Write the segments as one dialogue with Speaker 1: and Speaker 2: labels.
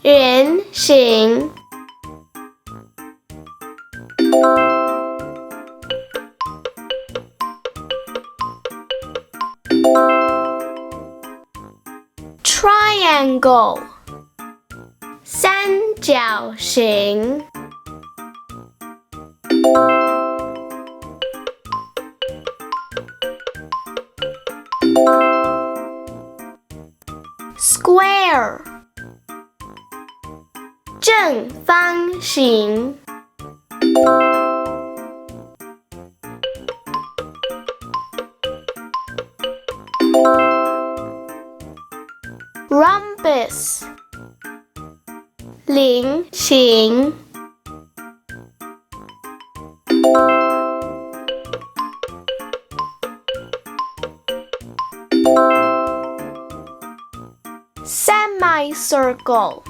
Speaker 1: 圆形。Triangle 三角形。Square 正方形。Rhombus 菱形。Semicircle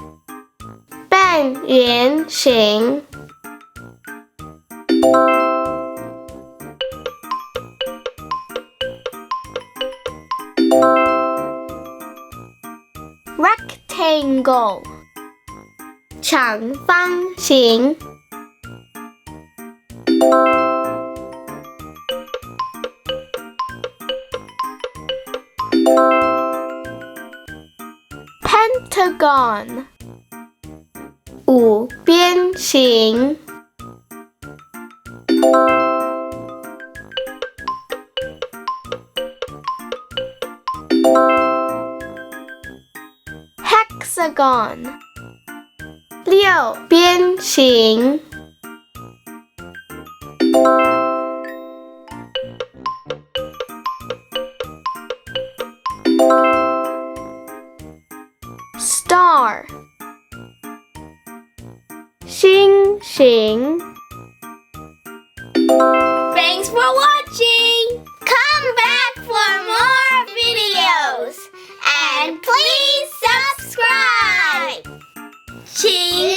Speaker 1: 半圆形。Rectangle 长方形。Pentagon 五边形。Hexagon 六边形。Star 星形。
Speaker 2: Thanks for watching! Come back for more videos! And please subscribe! 请